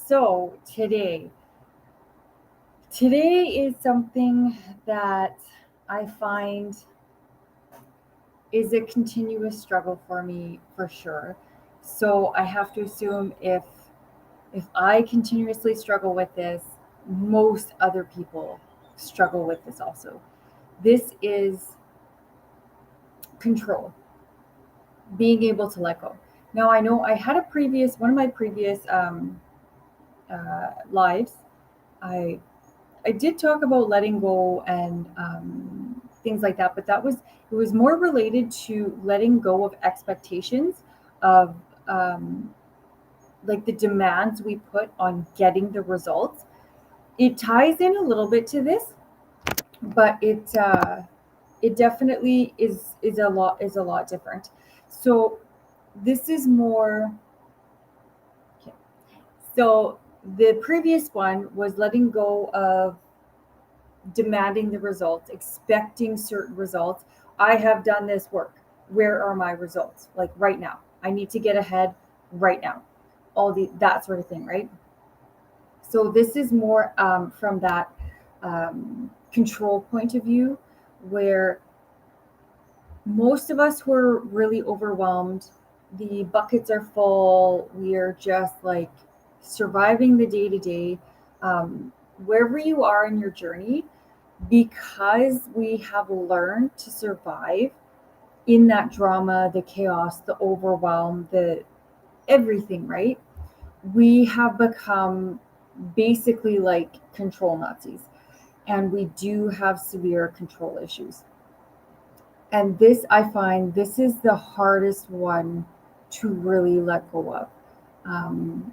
So today is something that I find is a continuous struggle for me for sure. So I have to assume if I continuously struggle with this, most other people struggle with this also. This is control, being able to let go. Now I know I had a previous one of my previous lives. I I did talk about letting go and things like that, but it was more related to letting go of expectations of um, like the demands we put on getting the results. It ties in a little bit to this, but it definitely is a lot different. So this is more. Okay. So the previous one was letting go of demanding the results, expecting certain results. I have done this work. Where are my results? Like right now. I need to get ahead right now. All the that sort of thing, right? So this is more from that control point of view, where most of us were really overwhelmed. The buckets are full. We are just like surviving the day to day. Wherever you are in your journey, because we have learned to survive in that drama, the chaos, the overwhelm, the everything, right? We have become basically like control Nazis, and we do have severe control issues. And this, I find, this is the hardest one to really let go of. Um,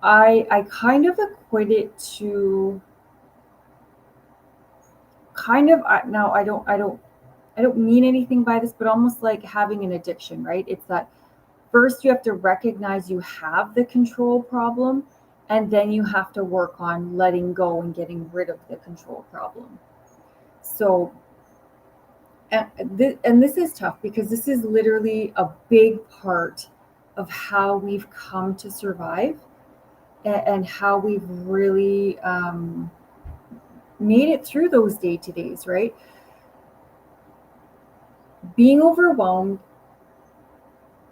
I kind of equate it to kind of now I don't mean anything by this, but almost like having an addiction, right? It's that first you have to recognize you have the control problem, and then you have to work on letting go and getting rid of the control problem. So, and this is tough because this is literally a big part of how we've come to survive and how we've really made it through those day to days, right? Being overwhelmed,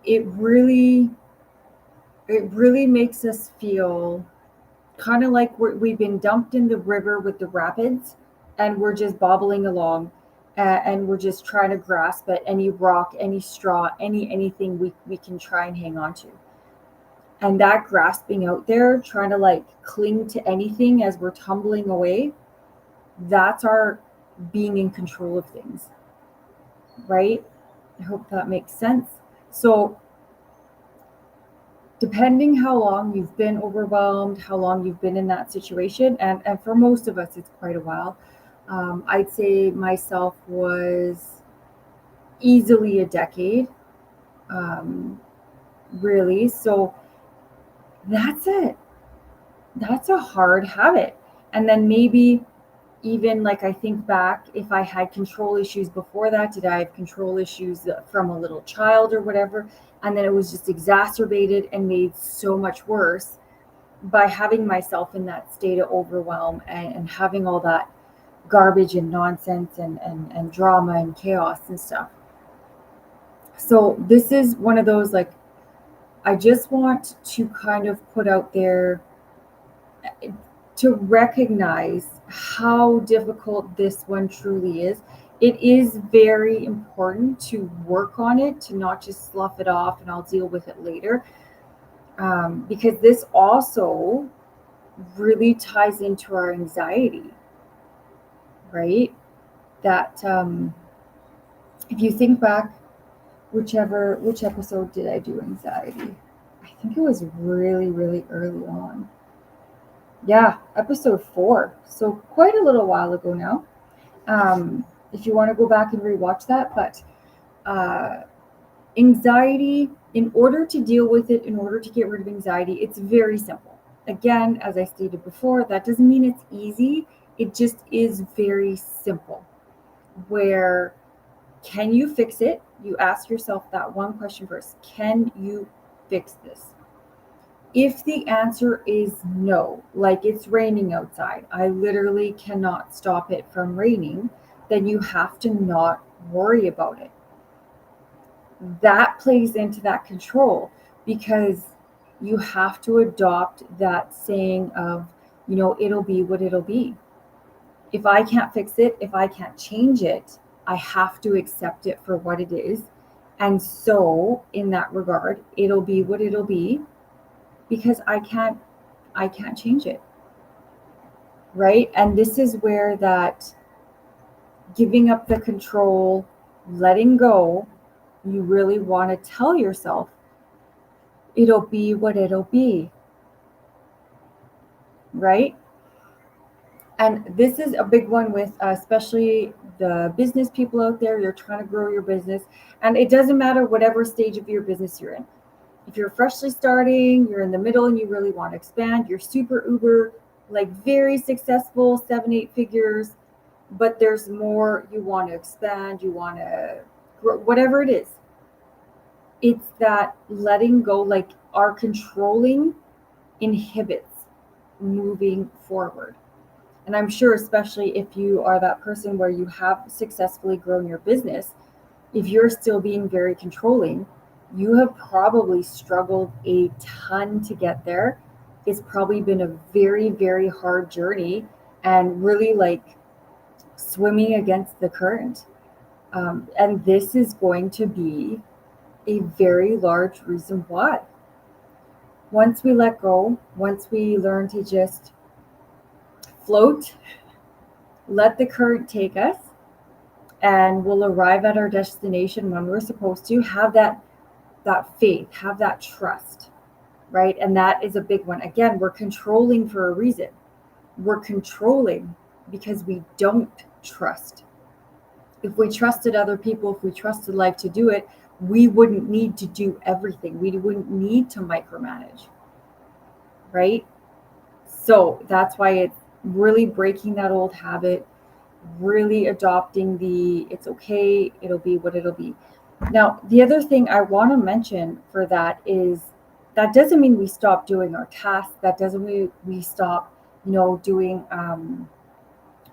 it really it really makes us feel kind of like we've been dumped in the river with the rapids, and we're just bobbling along, and we're just trying to grasp at any rock, any straw, anything we can try and hang on to. And that grasping out there, trying to like cling to anything as we're tumbling away, that's our being in control of things, right? I hope that makes sense. So depending how long you've been overwhelmed, how long you've been in that situation, and for most of us, it's quite a while. I'd say myself was easily a decade, um, really. So that's it. That's a hard habit. And then maybe even like I think back, if I had control issues before that, did I have control issues from a little child or whatever? And then it was just exacerbated and made so much worse by having myself in that state of overwhelm and having all that garbage and nonsense and drama and chaos and stuff. So this is one of those like I just want to kind of put out there to recognize how difficult this one truly is. It is very important to work on it, to not just slough it off and I'll deal with it later. Because this also really ties into our anxiety, right? That if you think back, which episode did I do anxiety? I think it was really early on. Yeah, episode 4. So quite a little while ago now. If you want to go back and rewatch that, but uh, anxiety, in order to deal with it, in order to get rid of anxiety, it's very simple. Again, as I stated before, that doesn't mean it's easy. It just is very simple. Where can you fix it? You ask yourself that one question first. Can you fix this? If the answer is no, like it's raining outside, I literally cannot stop it from raining, then you have to not worry about it. That plays into that control, because you have to adopt that saying of, it'll be what it'll be. If I can't fix it, if I can't change it, I have to accept it for what it is. And so in that regard, it'll be what it'll be, because I can't change it. Right? And this is where that giving up the control, letting go, you really want to tell yourself, it'll be what it'll be. Right? And this is a big one with especially the business people out there. You're trying to grow your business, and it doesn't matter whatever stage of your business you're in. If you're freshly starting, you're in the middle and you really want to expand, you're super uber, like very successful, 7, 8 figures, but there's more, you want to expand, you want to grow, whatever it is. It's that letting go, like our controlling inhibits moving forward. And I'm sure, especially if you are that person where you have successfully grown your business, if you're still being very controlling, you have probably struggled a ton to get there. It's probably been a very, very hard journey, and really like swimming against the current. And this is going to be a very large reason why. Once we let go, once we learn to just float, let the current take us, and we'll arrive at our destination when we're supposed to, have that faith, have that trust, right? And that is a big one. Again, we're controlling for a reason. We're controlling because we don't trust. If we trusted other people, if we trusted life to do it, we wouldn't need to do everything. We wouldn't need to micromanage, right? So that's why it's really breaking that old habit, really adopting the it's okay, it'll be what it'll be. Now, the other thing I want to mention for that is that doesn't mean we stop doing our tasks. That doesn't mean we stop, doing,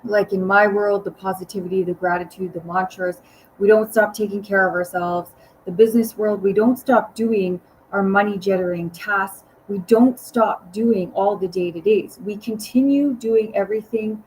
like in my world, the positivity, the gratitude, the mantras. We don't stop taking care of ourselves. The business world, we don't stop doing our money generating tasks. We don't stop doing all the day to days. We continue doing everything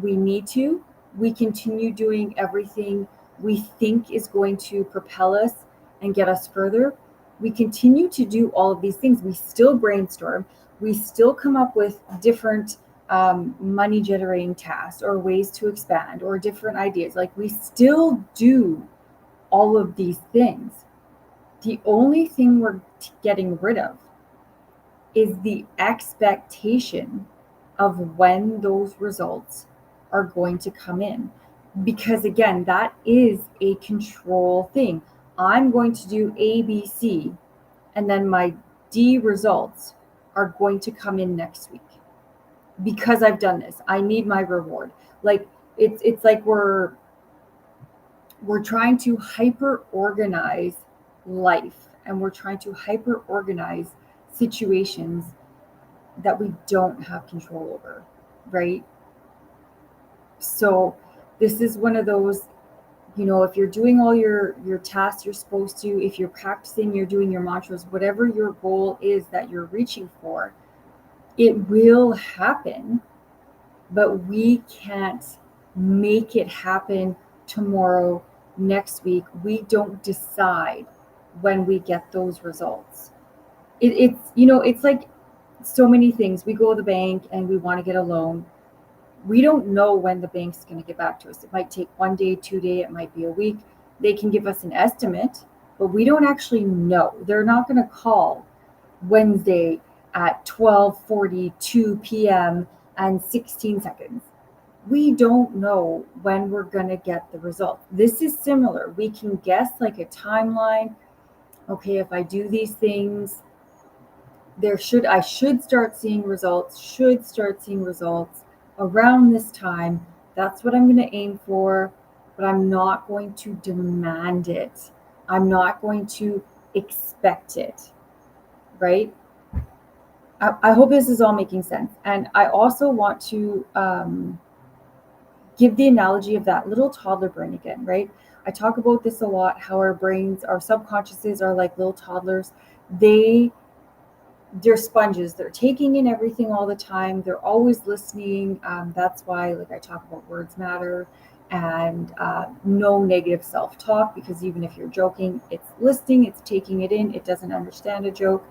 we need to. We continue doing everything we think is going to propel us and get us further. We continue to do all of these things. We still brainstorm. We still come up with different money generating tasks or ways to expand or different ideas. Like we still do all of these things. The only thing we're getting rid of is the expectation of when those results are going to come in. Because again, that is a control thing. I'm going to do A, B, C, and then my D results are going to come in next week. Because I've done this, I need my reward. Like it's like we're trying to hyper organize life, and we're trying to hyper organize situations that we don't have control over, right? So this is one of those, if you're doing all your tasks you're supposed to, if you're practicing, you're doing your mantras, whatever your goal is that you're reaching for, it will happen, but we can't make it happen tomorrow, next week. We don't decide when we get those results. It's like so many things. We go to the bank and we want to get a loan. We don't know when the bank's going to get back to us. It might take 1 day, 2 day, it might be a week. They can give us an estimate, but we don't actually know. They're not going to call Wednesday at 12:42 p.m. and 16 seconds. We don't know when we're going to get the result. This is similar. We can guess like a timeline. Okay, if I do these things, I should start seeing results, around this time. That's what I'm going to aim for, but I'm not going to demand it. I'm not going to expect it, right? I hope this is all making sense. And I also want to give the analogy of that little toddler brain again, right? I talk about this a lot, how our brains, our subconsciouses are like little toddlers. They they're sponges. They're taking in everything all the time. They're always listening. That's why, like I talk about words matter, and no negative self-talk, because even if you're joking, it's listening, it's taking it in. It doesn't understand a joke.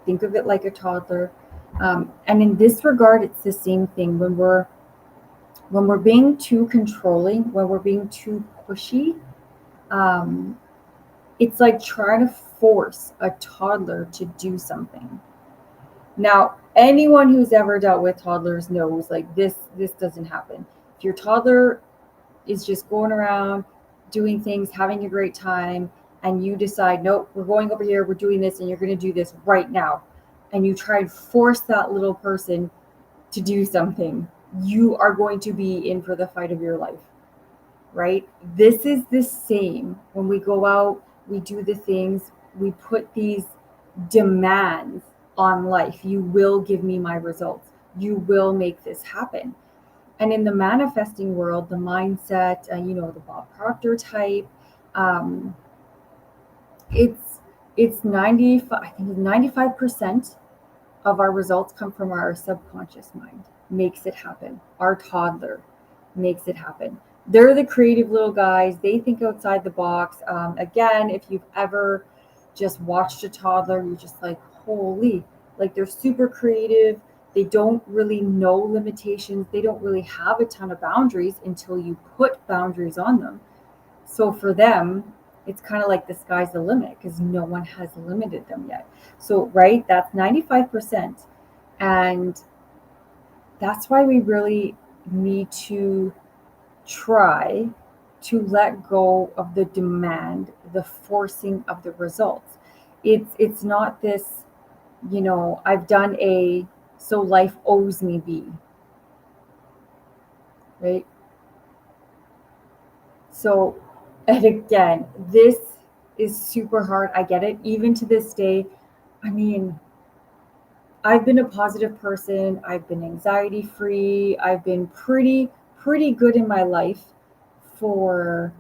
Think of it like a toddler. And in this regard, it's the same thing when we're being too controlling, when we're being too pushy. Um, it's like trying to force a toddler to do something. Now, anyone who's ever dealt with toddlers knows like this doesn't happen. If your toddler is just going around doing things, having a great time, and you decide, nope, we're going over here, we're doing this, and you're going to do this right now, and you try and force that little person to do something, you are going to be in for the fight of your life, right? This is the same when we go out, we do the things, we put these demands on life. You will give me my results. You will make this happen. And in the manifesting world, the mindset, the Bob Proctor type, um, it's it's 95. I think 95% of our results come from our subconscious mind. Makes it happen. Our toddler makes it happen. They're the creative little guys. They think outside the box. Again, if you've ever just watched a toddler, you're just like, holy, like they're super creative. They don't really know limitations. They don't really have a ton of boundaries until you put boundaries on them. So for them, it's kind of like the sky's the limit because no one has limited them yet. So, right, that's 95%. And that's why we really need to try to let go of the demand, the forcing of the results. It's not this, I've done A, so life owes me B, right? So, and again, this is super hard. I get it. Even to this day, I mean, I've been a positive person. I've been anxiety free. I've been pretty good in my life for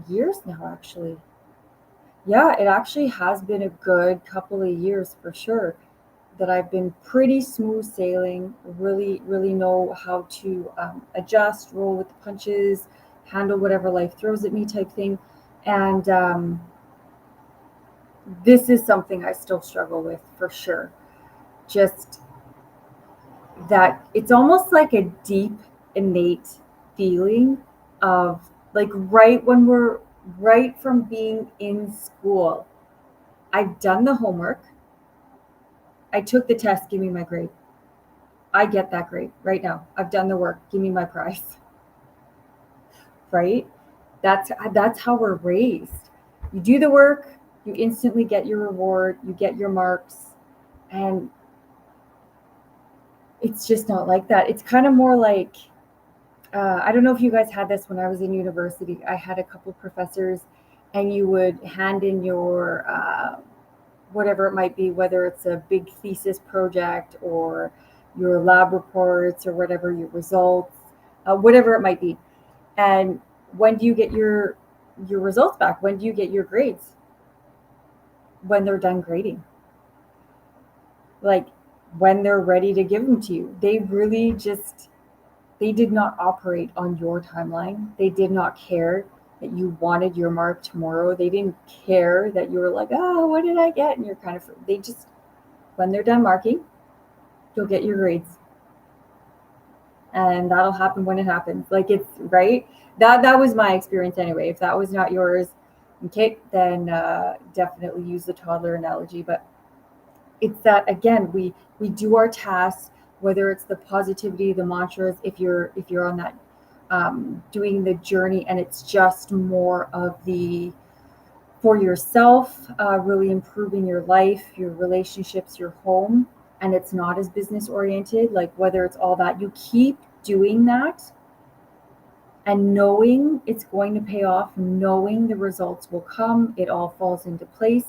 years now, actually. Yeah, it actually has been a good couple of years for sure that I've been pretty smooth sailing, really, really know how to adjust, roll with the punches, handle whatever life throws at me type thing. And this is something I still struggle with for sure. Just that it's almost like a deep, innate feeling of like right from being in school. I've done the homework. I took the test, give me my grade. I get that grade right now. I've done the work, give me my prize. Right? That's how we're raised. You do the work, you instantly get your reward, you get your marks, and it's just not like that. It's kind of more like I don't know if you guys had this when I was in university. I had a couple professors, and you would hand in your whatever it might be, whether it's a big thesis project or your lab reports or whatever, your results, whatever it might be. And when do you get your results back? When do you get your grades? When they're done grading, like when they're ready to give them to you. They did not operate on your timeline. They did not care that you wanted your mark tomorrow. They didn't care that you were like, oh, what did I get? And you're kind of, they just, when they're done marking, you'll get your grades. And that'll happen when it happens. Like it's right. That was my experience anyway. If that was not yours, okay, then definitely use the toddler analogy. But it's that again, we do our tasks, whether it's the positivity, the mantras, if you're on that doing the journey, and it's just more of the for yourself, really improving your life, your relationships, your home, and it's not as business oriented, like whether it's all that, you keep doing that and knowing it's going to pay off, knowing the results will come, it all falls into place.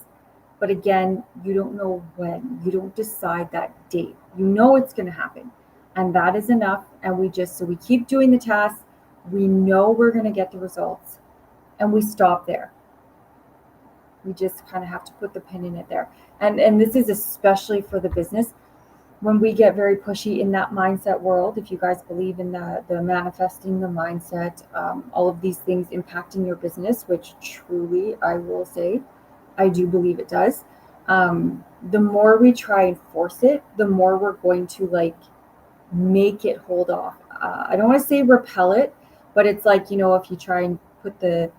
But again, you don't know when. You don't decide that date. You know it's going to happen. And that is enough. And so we keep doing the tasks. We know we're going to get the results. And we stop there. We just kind of have to put the pin in it there. And this is especially for the business. When we get very pushy in that mindset world, if you guys believe in the manifesting, the mindset, all of these things impacting your business, which truly I will say, I do believe it does. The more we try and force it, the more we're going to like make it hold off. I don't want to say repel it, but it's like, if you try and put the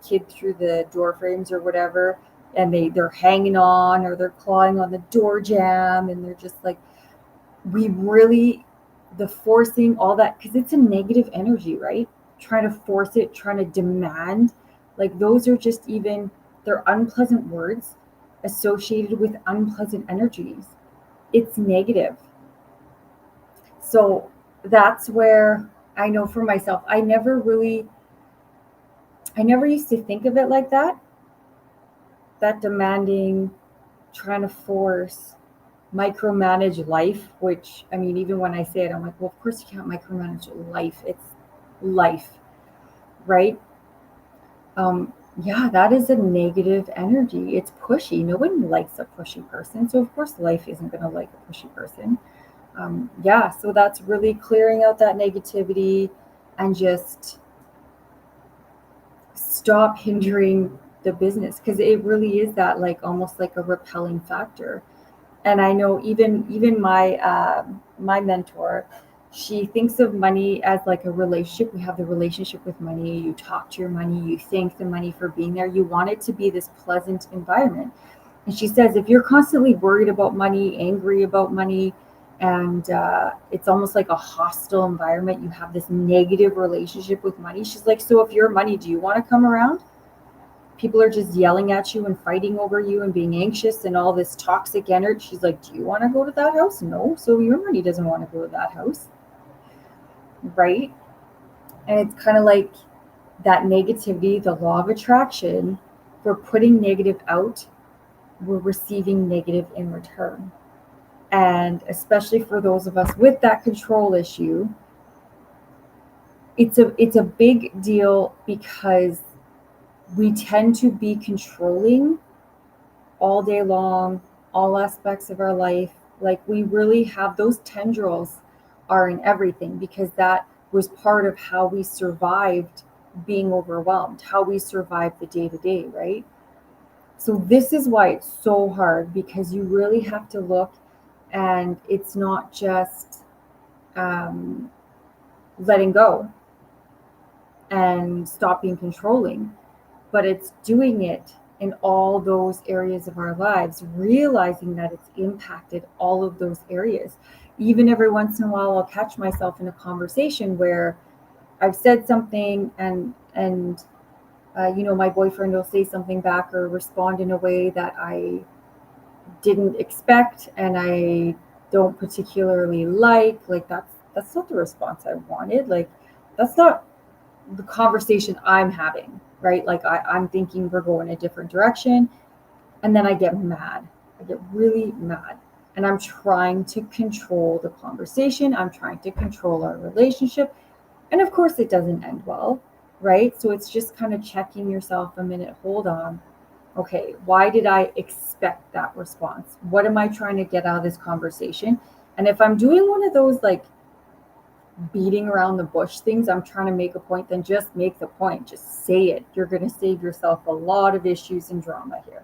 kid through the door frames or whatever, and they're hanging on or they're clawing on the door jamb, and they're just like, the forcing all that, because it's a negative energy, right? Trying to force it, trying to demand, like those are just they're unpleasant words associated with unpleasant energies. It's negative. So that's where I know for myself, I never used to think of it like that demanding, trying to force, micromanage life, which, I mean, even when I say it, I'm like, well, of course you can't micromanage life. It's life, right? Yeah, that is a negative energy. It's pushy. No one likes a pushy person. So, of course, life isn't going to like a pushy person. Yeah, so that's really clearing out that negativity and just stop hindering the business, because it really is that, like, almost like a repelling factor. And I know even my mentor, she thinks of money as like a relationship. We have the relationship with money. You talk to your money, you thank the money for being there. You want it to be this pleasant environment. And she says, if you're constantly worried about money, angry about money, and it's almost like a hostile environment, you have this negative relationship with money. She's like, so if you're money, do you want to come around? People are just yelling at you and fighting over you and being anxious and all this toxic energy. She's like, do you want to go to that house? No. So your money doesn't want to go to that house, right? And it's kind of like that negativity, the law of attraction. We're putting negative out, we're receiving negative in return. And especially for those of us with that control issue, it's a big deal, because we tend to be controlling all day long, all aspects of our life. Like, we really have those tendrils are in everything, because that was part of how we survived being overwhelmed, how we survived the day to day, right? So this is why it's so hard, because you really have to look, and it's not just um, letting go and stop being controlling, but it's doing it in all those areas of our lives, realizing that it's impacted all of those areas. Even every once in a while, I'll catch myself in a conversation where I've said something, and my boyfriend will say something back or respond in a way that I didn't expect, and I don't particularly like. Like, that's not the response I wanted. Like, that's not the conversation I'm having, right? Like, I'm thinking we're going a different direction. And then I get mad. I get really mad. And I'm trying to control the conversation. I'm trying to control our relationship. And of course, it doesn't end well, right? So it's just kind of checking yourself a minute. Hold on. Okay, why did I expect that response? What am I trying to get out of this conversation? And if I'm doing one of those, like, beating around the bush things, I'm trying to make a point, then just make the point. Just say it. You're going to save yourself a lot of issues and drama here.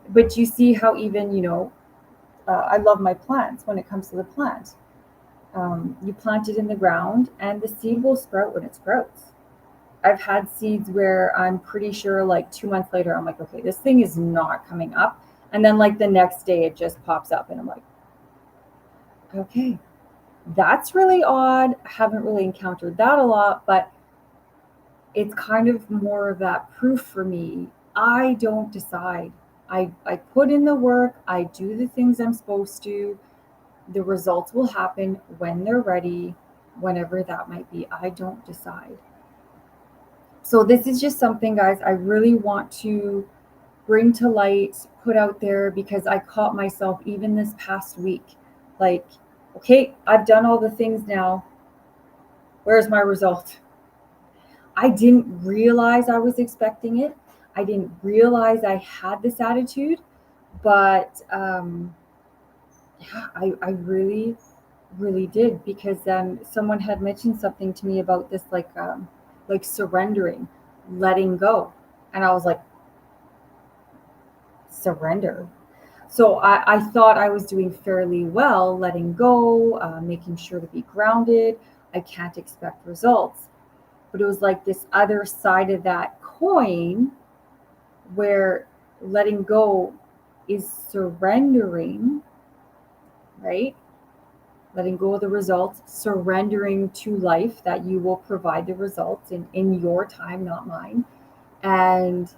But you see how even, I love my plants. When it comes to the plant, you plant it in the ground and the seed will sprout when it sprouts. I've had seeds where I'm pretty sure, like, 2 months later, I'm like, okay, this thing is not coming up. And then, like, the next day it just pops up, and I'm like, okay, that's really odd. I haven't really encountered that a lot, but it's kind of more of that proof for me. I don't decide. I put in the work, I do the things I'm supposed to. The results will happen when they're ready, whenever that might be. I don't decide. So this is just something, guys, I really want to bring to light, put out there, because I caught myself even this past week, like, okay, I've done all the things now. Where's my result? I didn't realize I was expecting it. I didn't realize I had this attitude, but yeah, I really, really did, because someone had mentioned something to me about this, like surrendering, letting go, and I was like, surrender. So I thought I was doing fairly well, letting go, making sure to be grounded. I can't expect results. But it was like this other side of that coin where letting go is surrendering, right? Letting go of the results, surrendering to life that you will provide the results in your time, not mine. And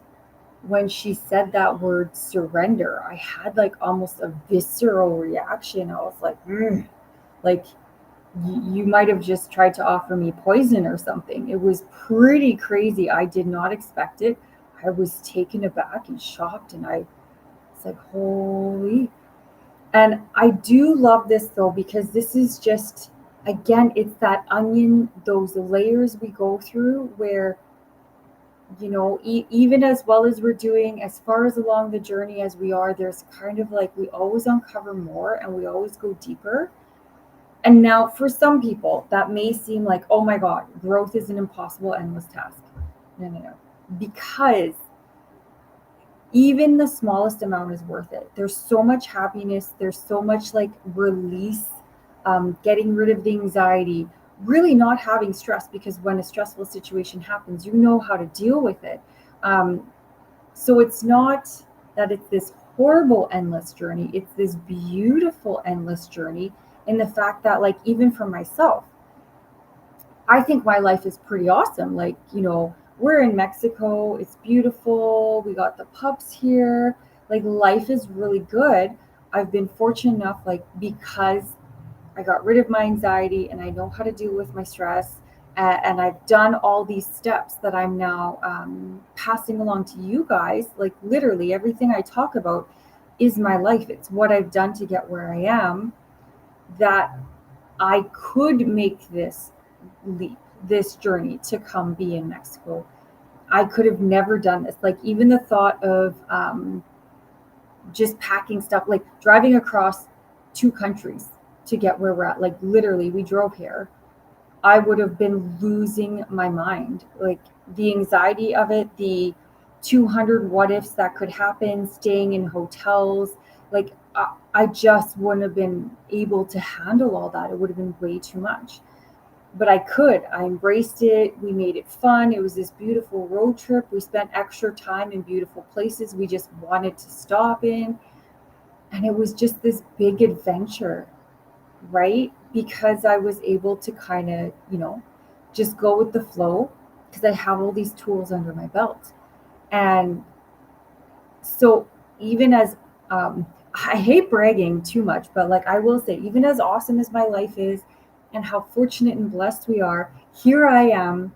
when she said that word surrender, I had like almost a visceral reaction. I was like, like you might have just tried to offer me poison or something. It was pretty crazy. I did not expect it. I was taken aback and shocked, and I was like, holy. And I do love this though, because this is just, again, it's that onion, those layers we go through where, even as well as we're doing, as far as along the journey as we are, there's kind of like we always uncover more and we always go deeper. And now, for some people, that may seem like, oh my God, growth is an impossible, endless task. No, no, no. Because even the smallest amount is worth it. There's so much happiness, there's so much like release, getting rid of the anxiety, really not having stress, because when a stressful situation happens, you know how to deal with it. Um, so it's not that it's this horrible endless journey, it's this beautiful endless journey, in the fact that, like, even for myself, I think my life is pretty awesome. Like, we're in Mexico, it's beautiful, we got the pups here. Like, life is really good. I've been fortunate enough, like, because I got rid of my anxiety and I know how to deal with my stress. And I've done all these steps that I'm now passing along to you guys. Like, literally, everything I talk about is my life. It's what I've done to get where I am, that I could make this leap, this journey to come be in Mexico. I could have never done this. Like, even the thought of just packing stuff, like driving across two countries to get where we're at, like, literally, we drove here. I would have been losing my mind. Like, the anxiety of it, the 200 what ifs that could happen, staying in hotels, like, I just wouldn't have been able to handle all that. It would have been way too much. But I could. I embraced it. We made it fun. It was this beautiful road trip. We spent extra time in beautiful places we just wanted to stop in. And it was just this big adventure, right? Because I was able to kind of, just go with the flow, because I have all these tools under my belt. And so, even as, I hate bragging too much, but like, I will say, even as awesome as my life is and how fortunate and blessed we are, here I am,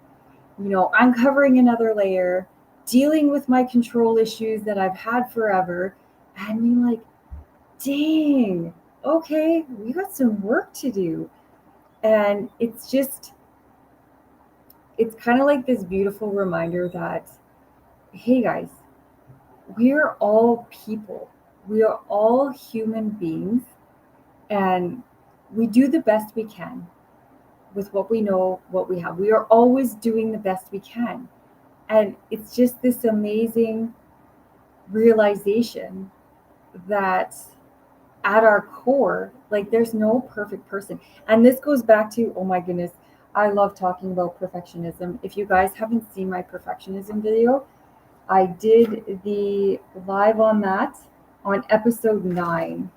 uncovering another layer, dealing with my control issues that I've had forever, and being like, dang, okay, we got some work to do. And it's kind of like this beautiful reminder that, hey guys, we're all people. We are all human beings, and we do the best we can with what we know, what we have. We are always doing the best we can. And it's just this amazing realization that at our core, like, there's no perfect person. And this goes back to, oh my goodness, I love talking about perfectionism. If you guys haven't seen my perfectionism video, I did the live on that on episode 9.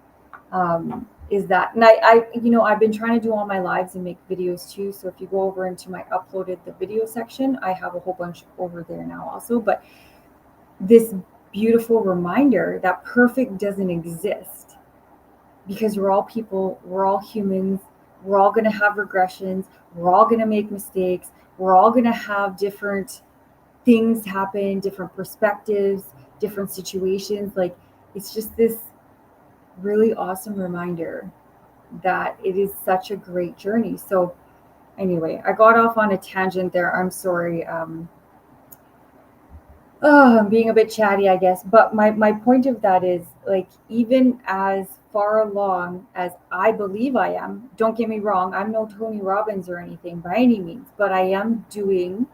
Is that, and I've been trying to do all my lives and make videos too. So if you go over into my uploaded the video section, I have a whole bunch over there now also. But this beautiful reminder that perfect doesn't exist, because we're all people, we're all humans, we're all going to have regressions, we're all going to make mistakes, we're all going to have different things happen, different perspectives, different situations. Like, it's just this really awesome reminder that it is such a great journey. So anyway, I got off on a tangent there. I'm sorry. Oh, I'm being a bit chatty, I guess. But my point of that is, like, even as far along as I believe I am, don't get me wrong, I'm no Tony Robbins or anything by any means, but I am doing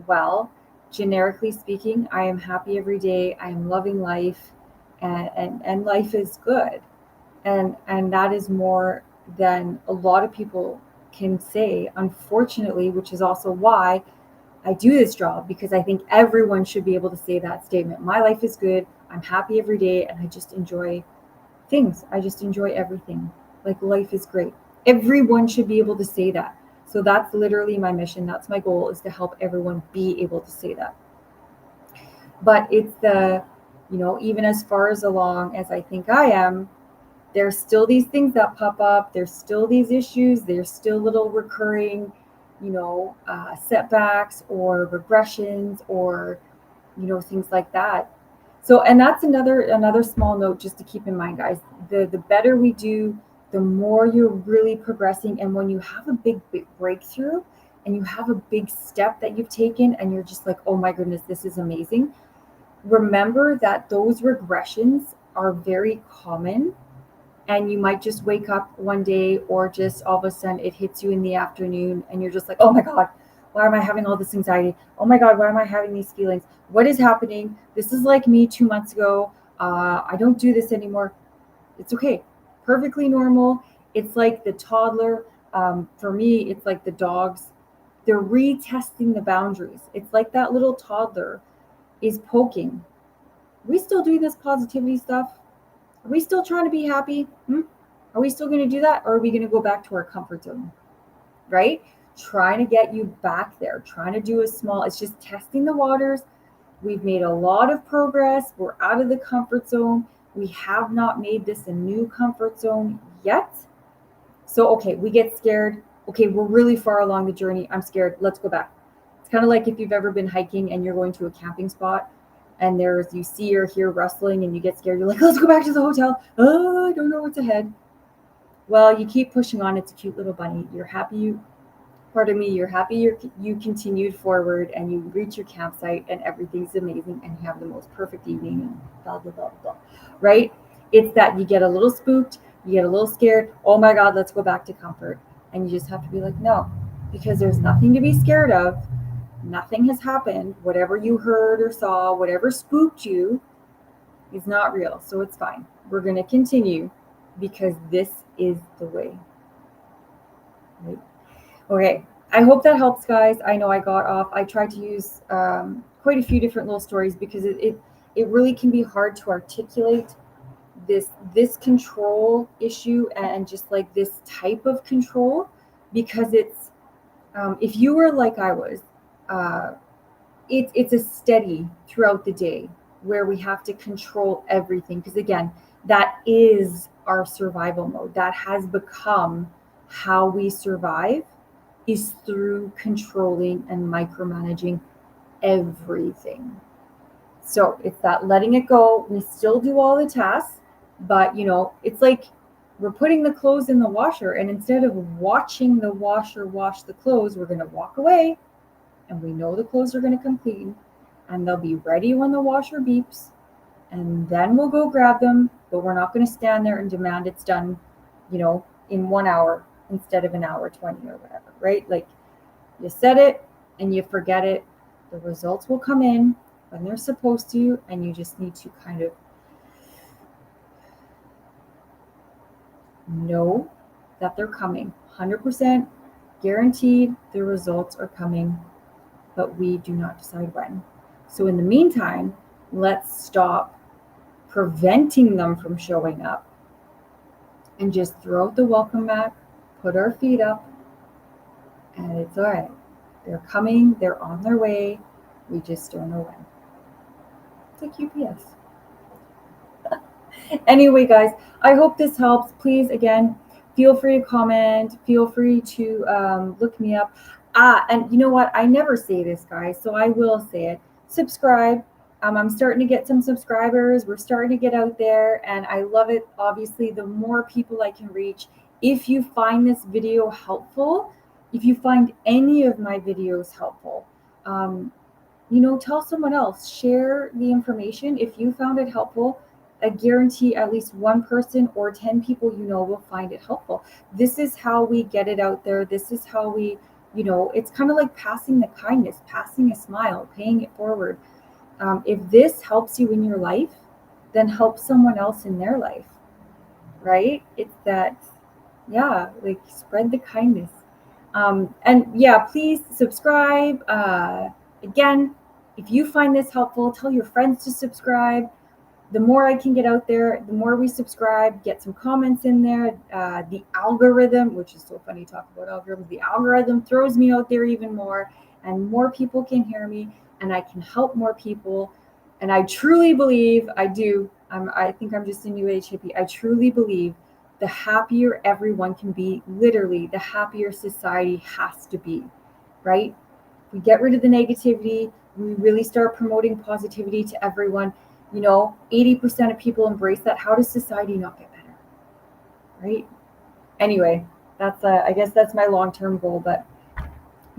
well. Generically speaking, I am happy every day. I am loving life, and life is good. And that is more than a lot of people can say, unfortunately, which is also why I do this job, because I think everyone should be able to say that statement. My life is good. I'm happy every day, and I just enjoy things. I just enjoy everything. Like, life is great. Everyone should be able to say that. So that's literally my mission. That's my goal, is to help everyone be able to say that. But it's even as far as along as I think I am, there's still these things that pop up. There's still these issues. There's still little recurring, setbacks or regressions, or things like that. So, and that's another small note just to keep in mind, guys. The better we do, the more you're really progressing. And when you have a big breakthrough and you have a big step that you've taken, and you're just like, oh my goodness, this is amazing. Remember that those regressions are very common, and you might just wake up one day, or just all of a sudden it hits you in the afternoon, and you're just like, oh my God, why am I having all this anxiety? Oh my God, why am I having these feelings? What is happening? This is like me 2 months ago. I don't do this anymore. It's okay. Perfectly normal. It's like the toddler. For me, it's like the dogs. They're retesting the boundaries. It's like that little toddler is poking. Are we still doing this positivity stuff? Are we still trying to be happy? Are we still going to do that? Or are we going to go back to our comfort zone? Right? Trying to get you back there, trying to do it's just testing the waters. We've made a lot of progress. We're out of the comfort zone. We have not made this a new comfort zone yet. So, okay, we get scared. Okay, we're really far along the journey. I'm scared. Let's go back. It's kind of like if you've ever been hiking and you're going to a camping spot, and you see or hear rustling, and you get scared. You're like, let's go back to the hotel. Oh, I don't know what's ahead. Well, you keep pushing on. It's a cute little bunny. You're happy. You're happy you continued forward, and you reach your campsite, and everything's amazing, and you have the most perfect evening, and blah, blah, blah, blah. Right? It's that you get a little spooked, you get a little scared. Oh my God, let's go back to comfort. And you just have to be like, no, because there's nothing to be scared of. Nothing has happened. Whatever you heard or saw, whatever spooked you, is not real. So it's fine. We're going to continue, because this is the way. Right? Okay. I hope that helps, guys. I know I got off. I tried to use quite a few different little stories, because it really can be hard to articulate this control issue, and just like this type of control, because it's if you were like I was, it's a steady throughout the day, where we have to control everything, because again, that is our survival mode. That has become how we survive, is through controlling and micromanaging everything. So it's that letting it go. We still do all the tasks, but it's like we're putting the clothes in the washer, and instead of watching the washer wash the clothes, we're going to walk away, and we know the clothes are going to come clean, and they'll be ready when the washer beeps, and then we'll go grab them. But we're not going to stand there and demand it's done, in 1 hour instead of an hour 20 or whatever, right? Like, you set it and you forget it. The results will come in when they're supposed to, and you just need to kind of know that they're coming. 100% guaranteed the results are coming, but we do not decide when. So in the meantime, let's stop preventing them from showing up, and just throw out the welcome mat, put our feet up, and it's all right. They're coming, they're on their way. We just don't know when. It's like UPS. Anyway, guys, I hope this helps. Please, again, feel free to comment. Feel free to look me up. And you know what? I never say this, guys, so I will say it. Subscribe. I'm starting to get some subscribers. We're starting to get out there, and I love it. Obviously, the more people I can reach. If you find this video helpful, if you find any of my videos helpful, um, tell someone else, share the information. If you found it helpful, I guarantee at least one person or 10 people will find it helpful. This is how we get it out there. This is how it's kind of like passing the kindness, passing a smile, paying it forward. If this helps you in your life, then help someone else in their life, right? It's that, yeah, like spread the kindness. And yeah, please subscribe. Again, if you find this helpful, tell your friends to subscribe. The more I can get out there, the more we subscribe, get some comments in there. The algorithm, which is so funny to talk about algorithms, the algorithm throws me out there even more, and more people can hear me, and I can help more people. And I truly believe, I think I'm just a new age hippie. I truly believe the happier everyone can be, literally, the happier society has to be, right? We get rid of the negativity, we really start promoting positivity to everyone. 80% of people embrace that. How does society not get better? Right? Anyway, I guess that's my long-term goal. But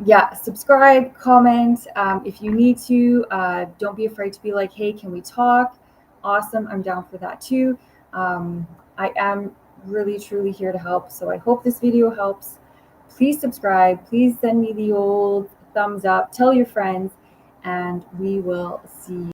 yeah, subscribe, comment. If you need to, don't be afraid to be like, hey, can we talk? Awesome. I'm down for that too. I am really, truly here to help. So I hope this video helps. Please subscribe. Please send me the old thumbs up. Tell your friends, and we will see you.